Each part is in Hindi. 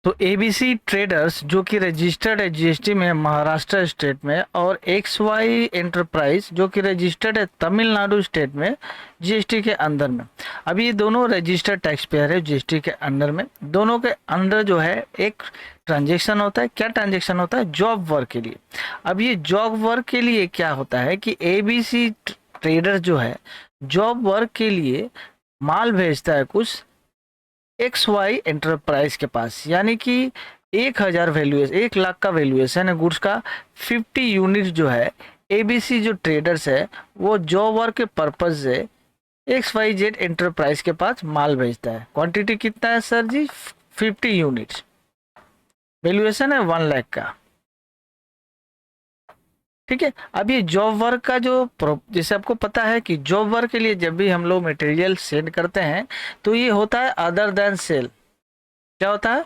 तो एबीसी ट्रेडर्स जो कि रजिस्टर्ड है जीएसटी में महाराष्ट्र स्टेट में, और एक्स वाई एंटरप्राइज जो कि रजिस्टर्ड है तमिलनाडु स्टेट में जीएसटी के अंदर में। अब ये दोनों रजिस्टर्ड टैक्स पेयर है जीएसटी के अंडर में। दोनों के अंदर जो है एक ट्रांजेक्शन होता है। क्या ट्रांजेक्शन होता है? जॉब वर्क के लिए। अब ये जॉब वर्क के लिए क्या होता है कि एबीसी ट्रेडर जो है जॉब वर्क के लिए माल भेजता है कुछ एक्स वाई एंटरप्राइज के पास, यानी कि 1,000 वैल्यूएशन, 1 लाख का वैल्यूएशन है गुड्स का। 50 यूनिट जो है एबीसी जो ट्रेडर्स है वो जॉब वर्क के पर्पज से एक्स वाई जेड एंटरप्राइज के पास माल भेजता है। क्वांटिटी कितना है सर जी? 50 यूनिट, वैल्यूएशन है 1 लाख का। ठीक है। अब ये जॉब वर्क का जो जैसे आपको पता है कि जॉब वर्क के लिए जब भी हम लोग मटेरियल सेंड करते हैं तो ये होता है अदर देन सेल। क्या होता है?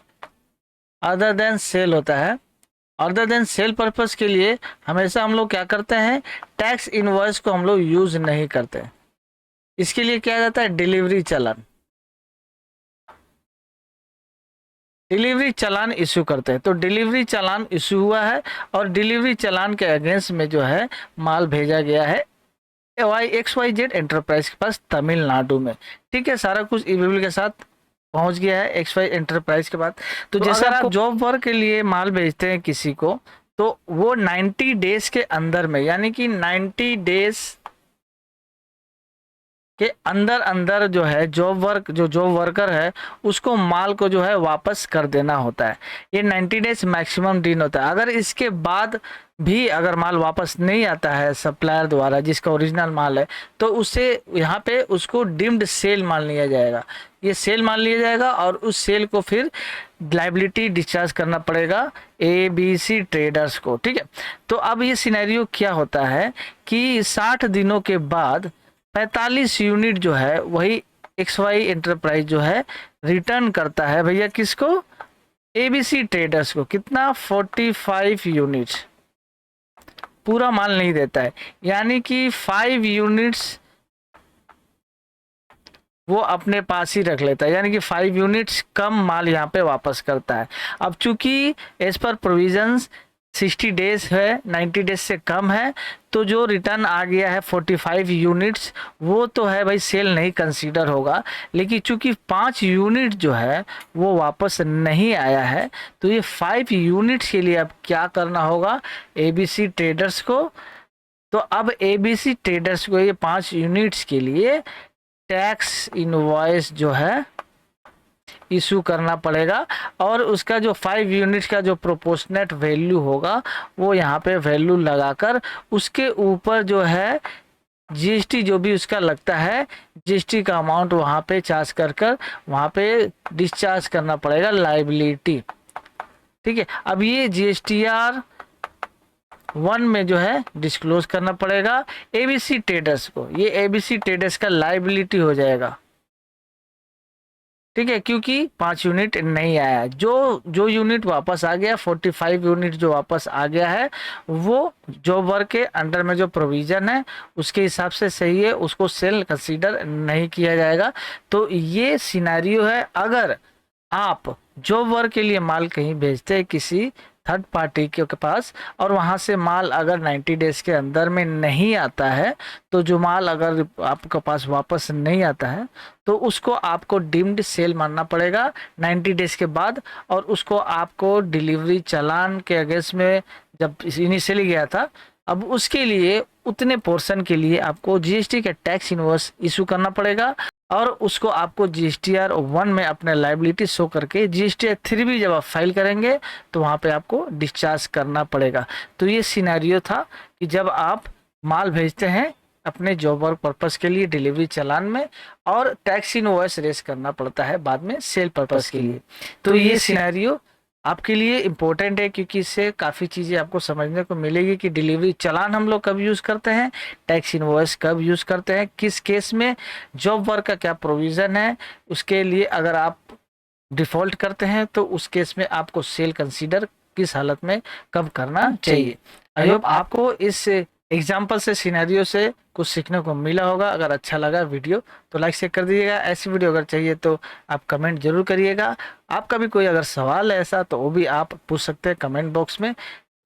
अदर देन सेल होता है। अदर देन सेल पर्पस के लिए हमेशा हम लोग क्या करते हैं? टैक्स इनवॉइस को हम लोग यूज नहीं करते। इसके लिए क्या जाता है? डिलीवरी चालान। डिलीवरी चालान इशू करते हैं। तो डिलीवरी चालान इशू हुआ है और डिलीवरी चालान के अगेंस्ट में जो है माल भेजा गया है Y X Y Z enterprise के पास तमिलनाडु में। ठीक है, सारा कुछ ईमेल के साथ पहुंच गया है एक्स वाई एंटरप्राइज के बाद। तो जैसे आप जॉब वर्क के लिए माल भेजते हैं किसी को, तो वो 90 डेज के अंदर में, यानी कि 90 डेज के अंदर अंदर जो है जॉब वर्कर है उसको माल को जो है वापस कर देना होता है। ये 90 डेज मैक्सिमम दिन होता है। अगर इसके बाद भी अगर माल वापस नहीं आता है सप्लायर द्वारा जिसका ओरिजिनल माल है, तो उसे यहाँ पे उसको डिम्ड सेल मान लिया जाएगा। ये सेल मान लिया जाएगा और उस सेल को फिर लाइबिलिटी डिस्चार्ज करना पड़ेगा एबीसी ट्रेडर्स को। ठीक है। तो अब ये सिनेरियो क्या होता है कि 60 दिनों के बाद 45 यूनिट जो है वही एक्स वाई एंटरप्राइज जो है रिटर्न करता है भैया किसको? एबीसी ट्रेडर्स को। कितना? 45 यूनिट्स। पूरा माल नहीं देता है, यानी कि 5 यूनिट्स वो अपने पास ही रख लेता है, यानी कि 5 यूनिट्स कम माल यहाँ पे वापस करता है। अब चूंकि एज पर प्रोविजंस 60 डेज है, 90 डेज से कम है, तो जो रिटर्न आ गया है 45 यूनिट्स वो तो है भाई सेल नहीं कंसीडर होगा। लेकिन चूंकि 5 यूनिट जो है वो वापस नहीं आया है, तो ये 5 यूनिट्स के लिए अब क्या करना होगा एबीसी ट्रेडर्स को? तो अब एबीसी ट्रेडर्स को ये 5 यूनिट्स के लिए टैक्स इनवॉइस जो है इशू करना पड़ेगा, और उसका जो 5 यूनिट्स का जो प्रोपोर्शनेट वैल्यू होगा वो यहाँ पे वैल्यू लगाकर उसके ऊपर जो है जीएसटी जो भी उसका लगता है जीएसटी का अमाउंट वहाँ पे चार्ज कर वहाँ पे डिस्चार्ज करना पड़ेगा लाइबिलिटी। ठीक है। अब ये जीएसटीआर 1 में जो है डिस्क्लोज करना पड़ेगा एबीसी ट्रेडर्स को। ये एबीसी ट्रेडर्स का लाइबिलिटी हो जाएगा। ठीक है, क्योंकि 5 यूनिट नहीं आया। जो यूनिट वापस आ गया 45 यूनिट जो वापस आ गया है वो जॉब वर्क के अंडर में जो प्रोविजन है उसके हिसाब से सही है, उसको सेल कंसीडर नहीं किया जाएगा। तो ये सिनेरियो है अगर आप जॉब वर्क के लिए माल कहीं भेजते हैं किसी थर्ड पार्टी के पास और वहां से माल अगर 90 डेज के अंदर में नहीं आता है, तो जो माल अगर आपके पास वापस नहीं आता है तो उसको आपको डीम्ड सेल मानना पड़ेगा 90 डेज के बाद, और उसको आपको डिलीवरी चालान के अगेंस्ट में जब इनिशियली गया था अब उसके लिए उतने पोर्शन के लिए आपको जीएसटी का टैक्स इनवॉइस इशू करना पड़ेगा, और उसको आपको जीएसटीआर 1 में अपने लाइबिलिटी शो करके जीएसटीआर 3 भी जब आप फाइल करेंगे तो वहाँ पे आपको डिस्चार्ज करना पड़ेगा। तो ये सिनेरियो था कि जब आप माल भेजते हैं अपने जॉब वर्क पर्पस के लिए डिलीवरी चालान में, और टैक्स इनवॉइस रेस करना पड़ता है बाद में सेल पर्पस के लिए। तो ये सिनेरियो आपके लिए इम्पोर्टेंट है क्योंकि इससे काफ़ी चीज़ें आपको समझने को मिलेगी कि डिलीवरी चालान हम लोग कब यूज़ करते हैं, टैक्स इनवॉइस कब यूज़ करते हैं, किस केस में, जॉब वर्क का क्या प्रोविज़न है, उसके लिए अगर आप डिफ़ॉल्ट करते हैं तो उस केस में आपको सेल कंसीडर किस हालत में कब करना चाहिए। आई होप आपको इस एग्जाम्पल से, सिनेरियो से कुछ सीखने को मिला होगा। अगर अच्छा लगा वीडियो तो लाइक शेयर कर दीजिएगा। ऐसी वीडियो अगर चाहिए तो आप कमेंट जरूर करिएगा। आपका भी कोई अगर सवाल है ऐसा तो वो भी आप पूछ सकते हैं कमेंट बॉक्स में।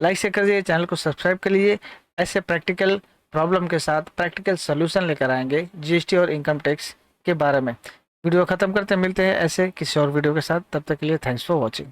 लाइक शेयर कर दीजिए, चैनल को सब्सक्राइब कर लीजिए। ऐसे प्रैक्टिकल प्रॉब्लम के साथ प्रैक्टिकल सोल्यूशन लेकर आएंगे जीएसटी और इनकम टैक्स के बारे में। वीडियो खत्म करते मिलते हैं ऐसे किसी और वीडियो के साथ। तब तक के लिए थैंक्स फॉर वॉचिंग।